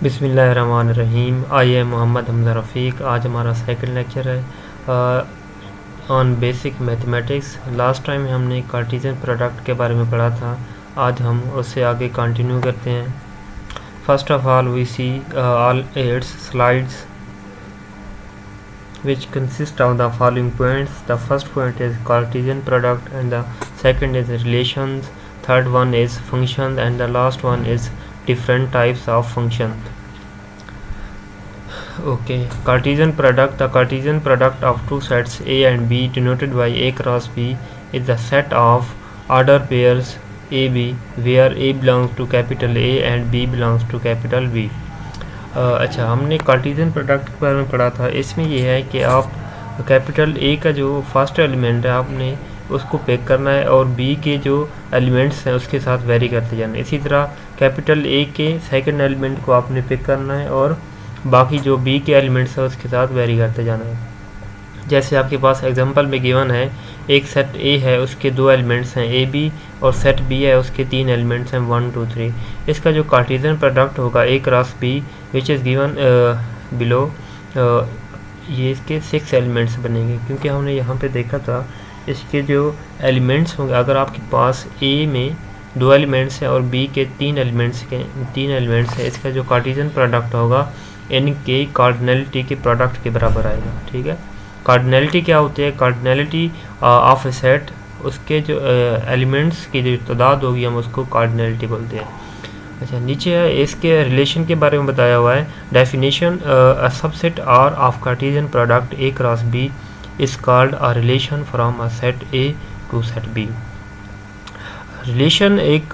बिस्मिल्लाहिर्रहमानिर्रहीम। I am Mohammad Hamza रफ़ीक। आज हमारा सेकंड लेक्चर है on basic mathematics. Last time हमने कार्टेशियन प्रोडक्ट के बारे में पढ़ा था। आज हम उससे आगे कंटिन्यू करते हैं। First of all we see all 8 slides which consist of the following points. The first point is Cartesian product, and the second is relations, third one is functions, and the last one is different types of functions. Okay, Cartesian product. The Cartesian product of two sets A and B denoted by A cross B is the set of order pairs AB where A belongs to capital A and B belongs to capital B. अच्छा, हमने Cartesian product के बारे में पढ़ा था। इसमें यह है कि आप कैपिटल ए का जो फर्स्ट एलिमेंट है आपने उसको पिक करना है और बी के जो एलिमेंट्स हैं उसके साथ वेरी करते जाना है। इसी तरह कैपिटल ए के सेकंड एलिमेंट को आपने पिक करना है और बाकी जो बी के एलिमेंट्स हैं उसके साथ वेरी करते जाना है। जैसे आपके पास एग्जांपल में गिवन है, एक सेट ए है उसके दो एलिमेंट्स हैं ए बी, और सेट बी है उसके तीन एलिमेंट्स हैं 1 2 3। इसका जो कार्टेशियन प्रोडक्ट होगा A cross B which is given below, ये इसके 6 एलिमेंट्स बनेंगे। क्योंकि हमने यहाँ पे देखा था इसके जो एलिमेंट्स होंगे, अगर आपके पास ए में 2 एलिमेंट्स हैं और बी के 3 एलिमेंट्स हैं, इसका जो कार्टेशियन प्रोडक्ट होगा इनके कार्डिनलिटी के प्रोडक्ट के बराबर आएगा। ठीक है, कार्डिनलिटी क्या होती है? कार्डिनलिटी ऑफ ए सेट, उसके जो एलिमेंट्स की जो तादाद होगी हम उसको कार्डिनलिटी बोलते हैं। अच्छा, नीचे है इसके रिलेशन के बारे में बताया हुआ है। Definition, a subset R of Cartesian product A cross B is called a relation from a set A to set B. Relation एक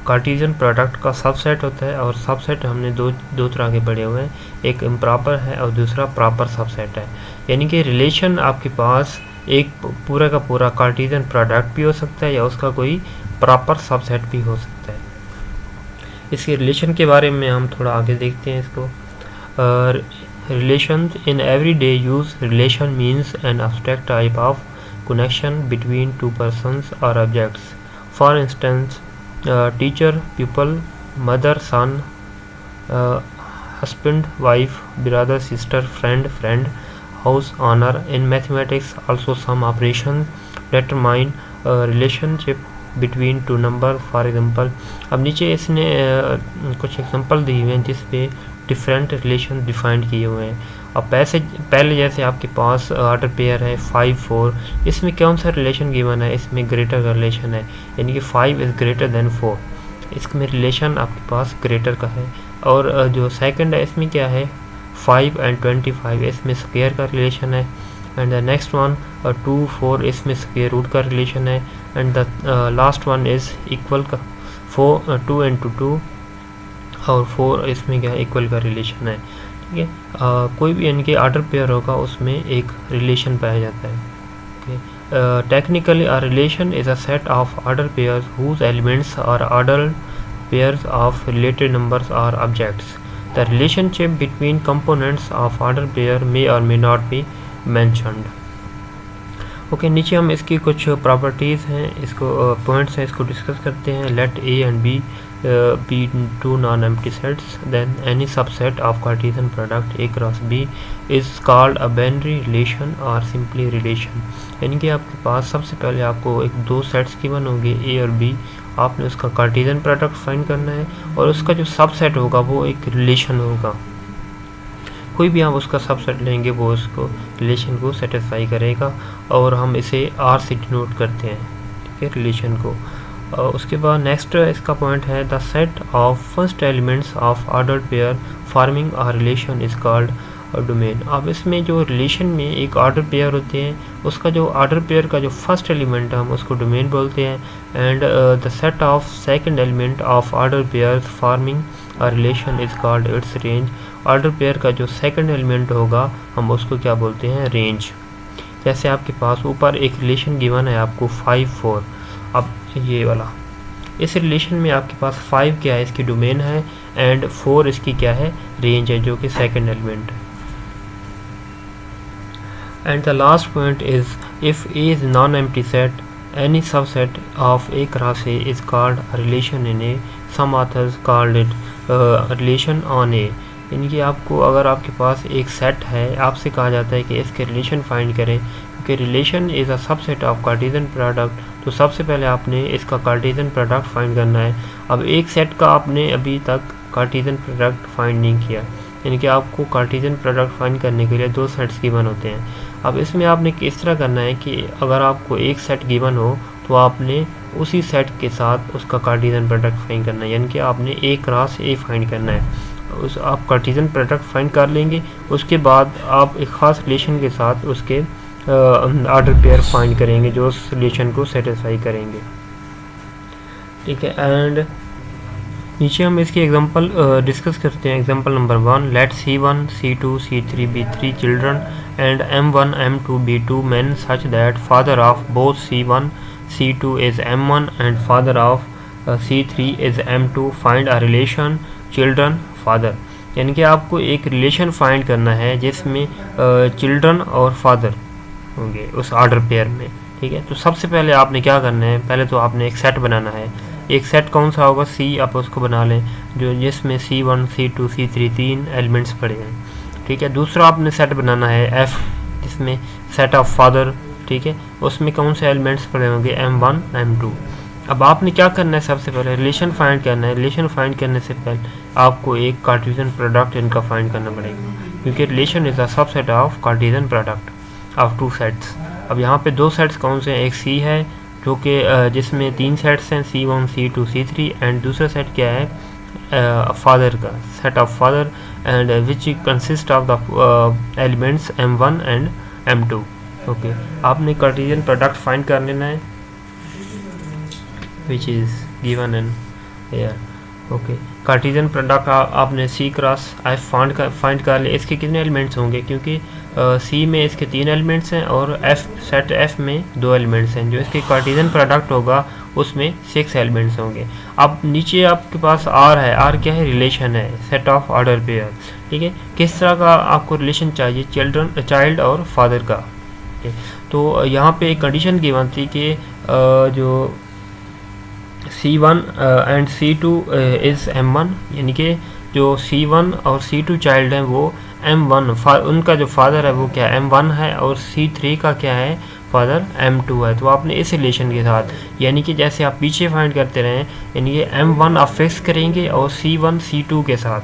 कार्टेशियन प्रोडक्ट का सबसेट होता है, और सबसेट हमने दो तरह के पढ़े हुए हैं, एक इम्प्रॉपर है और दूसरा प्रॉपर सबसेट है। यानी कि रिलेशन आपके पास एक पूरा का पूरा कार्टेशियन प्रोडक्ट भी हो सकता है या उसका कोई प्रॉपर सबसेट भी हो सकता है। इसके रिलेशन के बारे में हम थोड़ा आगे देखते हैं इसको। Relation in everyday use, relation means an abstract type of connection between two persons or objects. For instance, teacher, pupil, mother, son, husband, wife, brother, sister, friend, house, owner. In mathematics, also some operations determine a relationship between two numbers. For example, अब नीचे इसने कुछ example दी हुए हैं जिसपे different relation defined किए हुए हैं। अब पहले जैसे आपके पास ऑर्डर पेयर है 5 4, इसमें कौन सा रिलेशन गिवन है? इसमें ग्रेटर का रिलेशन है, यानी कि 5 इज़ ग्रेटर देन 4। इसमें रिलेशन आपके पास ग्रेटर का है। और जो सेकंड है इसमें क्या है? 5 and 25, इसमें स्क्वायर का रिलेशन है। एंड द नेक्स्ट वन 2 4, इसमें स्क्वायर रूट का रिलेशन है। And the last one is equal का 2 into 2, और 4 इसमें क्या इक्वल का रिलेशन है। ठीक है, कोई भी यानी कि ऑर्डर पेयर होगा उसमें एक रिलेशन पाया जाता है। Technically a relation is a set of order pairs whose elements are order pairs of related numbers or objects. The relationship between components of order pair may और may not be mentioned. Okay, नीचे हम इसकी कुछ properties हैं, इसको points हैं, इसको discuss करते हैं। Let A and B be two non-empty sets, then any subset of Cartesian product A cross B is called a binary relation or simply relation। यानी कि आपके पास सबसे पहले आपको एक दो सेट्स गिवन होंगे A और B, आपने उसका कार्टेशियन प्रोडक्ट फाइंड करना है और उसका जो सबसेट होगा वो एक रिलेशन होगा। कोई भी आप उसका सबसेट लेंगे वो उसको रिलेशन को सेटिस्फाई करेगा, और हम इसे R से डिनोट करते हैं। ठीक है, रिलेशन को। उसके बाद नेक्स्ट इसका पॉइंट है the set of first elements of ordered pair forming a relation is called a domain. अब इसमें जो रिलेशन में एक ऑर्डर पेयर होते हैं, उसका जो ऑर्डर पेयर का जो फर्स्ट एलिमेंट है हम उसको डोमेन बोलते हैं। And the set of second element of order pair forming a relation is called its range. Order pair का जो सेकंड एलिमेंट होगा हम उसको क्या बोलते हैं? रेंज। जैसे आपके पास ऊपर एक रिलेशन गिवन है आपको 5 4, अब ये वाला, इस रिलेशन में आपके पास 5 क्या है? इसकी डोमेन है, एंड 4 इसकी क्या है? रेंज है, जो कि सेकंड एलिमेंट है। And the last point is if A is non empty set, any subset of A cross A is called a relation in A. Some authors called it relation on A, यानी कि आपको अगर आपके पास एक set है, आपसे कहा जाता है कि इसके रिलेशन फाइंड करें, क्योंकि relation is a subset of Cartesian product. तो सबसे पहले आपने इसका कार्टेशियन प्रोडक्ट फाइंड करना है। अब एक सेट का आपने अभी तक कार्टेशियन प्रोडक्ट फाइंड नहीं किया, यानी कि आपको कार्टेशियन प्रोडक्ट फाइंड करने के लिए दो सेट्स गिवन होते हैं। अब इसमें आपने किस तरह करना है कि अगर आपको एक सेट गिवन हो तो आपने उसी सेट के साथ उसका कार्टेशियन प्रोडक्ट फाइंड करना है, यानी कि आपने ए क्रॉस ए फाइंड करना है। उस आप कार्टेशियन प्रोडक्ट फाइंड कर लेंगे, उसके बाद आप एक ख़ास रिलेशन के साथ उसके ऑर्डर पेयर फाइंड करेंगे जो उस रिलेशन को सेटिस्फाई करेंगे, ठीक है। एंड नीचे हम इसकी एग्जांपल डिस्कस करते हैं। Example number 1, let C1 C2 C3 be 3 children and M1 M2 be 2 men such that father of both C1 C2 is M1 and father of C3 is M2. Find a relation children father, यानी कि आपको एक relation find करना है जिसमें children और father होंगे उस ऑर्डर पेयर में, ठीक है। तो सबसे पहले आपने क्या करना है, पहले तो आपने एक सेट बनाना है। एक सेट कौन सा होगा, C, आप उसको बना लें जो जिसमें C1 C2 C3 तीन एलिमेंट्स पड़े हैं, ठीक है। दूसरा आपने सेट बनाना है F, जिसमें सेट ऑफ फादर, ठीक है, उसमें कौन से एलिमेंट्स पड़े होंगे, M1 M2। अब आपने क्या करना है, सबसे पहले रिलेशन फाइंड करना है। रिलेशन फाइंड करने से पहले आपको एक कार्टेशियन प्रोडक्ट इनका फाइंड करना पड़ेगा, क्योंकि relation is a subset of Cartesian product of two sets. अब यहाँ पे दो सेट्स कौन से हैं, एक C है जो कि जिसमें तीन सेट्स हैं, C1 C2 C3, एंड दूसरा सेट क्या है, फादर का set of father, and which consist of the elements M1 and M2। Okay, आपने कार्टेशियन प्रोडक्ट फाइंड कर लेना है which is given in here। Okay, Cartesian product आपने C क्रॉस F फाइंड कर लिया। इसके कितने एलिमेंट्स होंगे, क्योंकि C में इसके तीन एलिमेंट्स हैं और सेट F में दो एलिमेंट्स हैं, जो इसके कार्टेशियन प्रोडक्ट होगा उसमें 6 एलिमेंट्स होंगे। अब नीचे आपके पास R है, R क्या है, रिलेशन है, सेट ऑफ ऑर्डर पेयर, ठीक है। किस तरह का आपको रिलेशन चाहिए, चाइल्ड और फादर का, ठीक। तो यहाँ पे एक कंडीशन गिवन थी कि जो C1 and C2 is M1, यानी कि जो C1 और C2 चाइल्ड हैं वो M1, उनका जो फादर है वो क्या M1 है, और C3 का क्या है, फादर M2 है। तो आपने इस रिलेशन के साथ, यानी कि जैसे आप पीछे फाइंड करते रहें, यानी कि M1 आप फिक्स करेंगे और C1 C2 के साथ,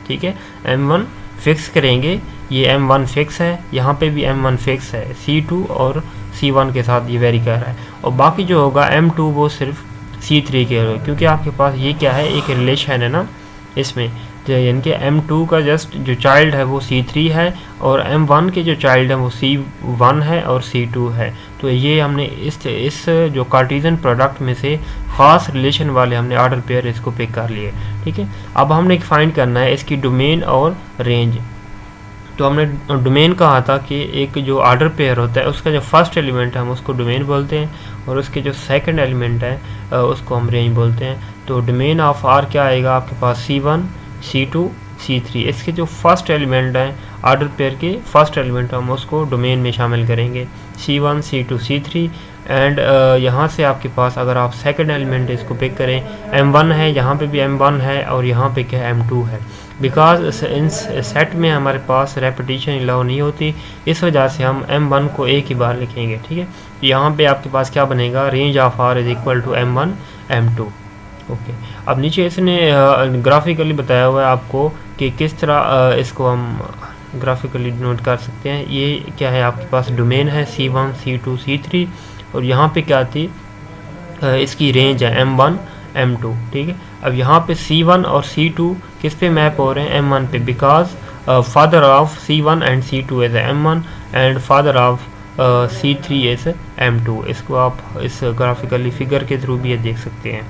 ठीक है, M1 फिक्स करेंगे, ये M1 फिक्स है, यहाँ पे भी M1 फिक्स है, C2 और C1 के साथ ये वेरी कर रहा है, और बाकी जो होगा M2 वो सिर्फ C3 के हो, क्योंकि आपके पास ये क्या है, एक रिलेशन है ना इसमें, यानी कि M2 का जस्ट जो चाइल्ड है वो C3 है, और M1 के जो चाइल्ड है वो C1 है और C2 है। तो ये हमने इस जो कार्टेशियन प्रोडक्ट में से ख़ास रिलेशन वाले हमने ऑर्डर पेयर इसको पिक कर लिए, ठीक है। अब हमने फाइंड करना है इसकी डोमेन और रेंज। तो हमने डोमेन कहा था कि एक जो ऑर्डर पेयर होता है उसका जो फर्स्ट एलिमेंट है हम उसको डोमेन बोलते हैं, और उसके जो सेकंड एलिमेंट है उसको हम रेंज बोलते हैं। तो डोमेन ऑफ आर क्या आएगा आपके पास, C1 C2 C3। इसके जो फर्स्ट एलिमेंट हैं ऑर्डर पेयर के फर्स्ट एलिमेंट हम उसको डोमेन में शामिल करेंगे, C1 C2 C3। एंड यहाँ से आपके पास अगर आप सेकंड एलिमेंट इसको पिक करें, M1 है, यहाँ पे भी M1 है, और यहाँ पे क्या M2 है। बिकॉज इन सेट में हमारे पास रेपिटेशन अलाउ नहीं होती, इस वजह से हम M1 को एक ही बार लिखेंगे, ठीक है। यहाँ पे आपके पास क्या बनेगा, range of R is equal to M1 M2। Okay, अब नीचे इसने ग्राफिकली बताया हुआ है आपको कि किस तरह इसको हम ग्राफिकली नोट कर सकते हैं। ये क्या है, आपके पास डोमेन है C1 C2 C3, और यहाँ पे क्या थी, इसकी रेंज है M1 M2, ठीक है। अब यहाँ पे C1 और C2 किस पे मैप हो रहे हैं, M1 पे, because father of C1 and C2 is M1 and father of C3 is M2। इसको आप इस ग्राफिकली फिगर के थ्रू भी ये देख सकते हैं।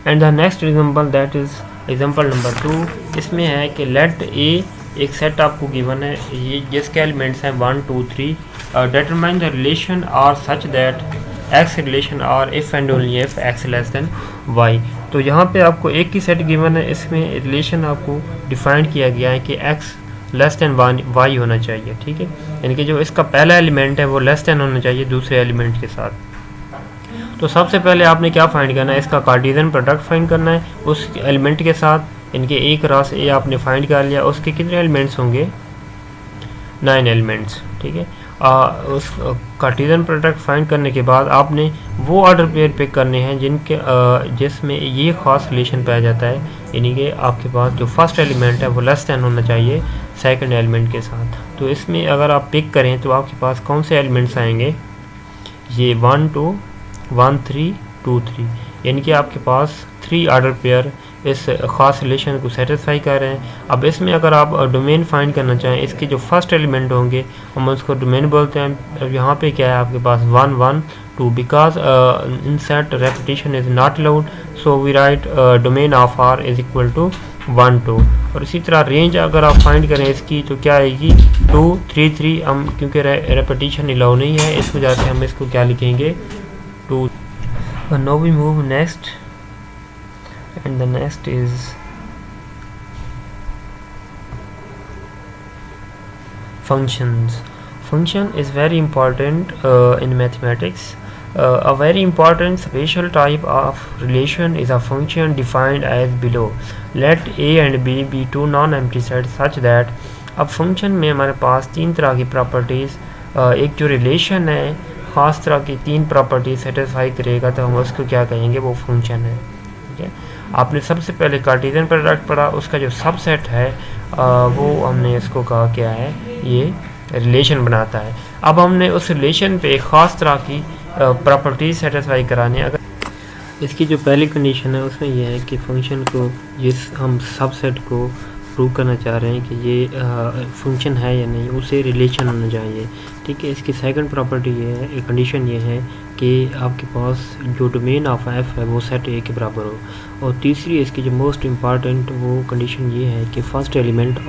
And the next example that is example number 2। इसमें है कि लेट ए, एक सेट आपको गिवन है, ये जिसके एलिमेंट्स हैं 1 2 3, determine the relation R such that x relation R if and only if x less than y. तो यहाँ पे आपको एक ही सेट गिवन है, इसमें रिलेशन आपको डिफाइन किया गया है कि एक्स लेस देन वाई होना चाहिए, ठीक है। यानी कि जो इसका पहला एलिमेंट है वो लेस देन होना चाहिए दूसरे एलिमेंट के साथ। तो सबसे पहले आपने क्या फाइंड करना है, इसका कार्टेशियन प्रोडक्ट फाइंड करना है उस एलिमेंट के साथ, इनके एक रास ए आपने फाइंड कर लिया, उसके कितने एलिमेंट्स होंगे, 9 एलिमेंट्स, ठीक है। उस कार्टेशियन प्रोडक्ट फाइंड करने के बाद आपने वो ऑर्डर पेयर पिक करने हैं जिनके जिसमें ये ख़ास रिलेशन पाया जाता है, यानी कि आपके पास जो फर्स्ट एलिमेंट है वो लेस दैन होना चाहिए सेकंड एलिमेंट के साथ। तो इसमें अगर आप पिक करें तो आपके पास कौन से एलिमेंट्स आएंगे, ये 1 2 1 3 2 3, यानी कि आपके पास 3 ऑर्डर पेयर इस ख़ास रिलेशन को सेटिस्फाई कर रहे हैं। अब इसमें अगर आप डोमेन फाइंड करना चाहें, इसके जो फर्स्ट एलिमेंट होंगे हम उसको डोमेन बोलते हैं। अब यहाँ पे क्या है आपके पास 1 1 2, because in set repetition is not allowed, so we write domain of R is equal to 1 2। और इसी तरह रेंज अगर आप फाइंड करें इसकी तो क्या आएगी 2 3 3, हम क्योंकि रेपिटेशन अलाउ नहीं है इस वजह से हम इसको क्या लिखेंगे 2। Now we move next, and the next is functions. Function is very important in mathematics. A very important special type of relation is a function defined as below. Let a and b be two non-empty sets such that अब function में हमारे पास 3 तरह की properties, एक जो relation है ख़ास तरह की 3 प्रॉपर्टीज सेटिस्फाई करेगा तो हम उसको क्या कहेंगे, वो फंक्शन है, ठीक है। आपने सबसे पहले कार्टेशियन प्रोडक्ट पढ़ा, उसका जो सबसेट है वो हमने इसको कहा क्या है, ये रिलेशन बनाता है। अब हमने उस रिलेशन पे एक ख़ास तरह की प्रॉपर्टीज सेटिस्फाई कराने, अगर इसकी जो पहली कंडीशन है उसमें यह है कि फंक्शन को, जिस हम सबसेट को प्रूव करना चाह रहे हैं कि ये फंक्शन है या नहीं, उसे रिलेशन होना चाहिए, ठीक है। इसकी सेकंड प्रॉपर्टी ये है, कंडीशन ये है कि आपके पास जो डोमेन ऑफ एफ है वो सेट ए के बराबर हो। और तीसरी इसकी जो मोस्ट इम्पॉर्टेंट वो कंडीशन ये है कि फर्स्ट एलिमेंट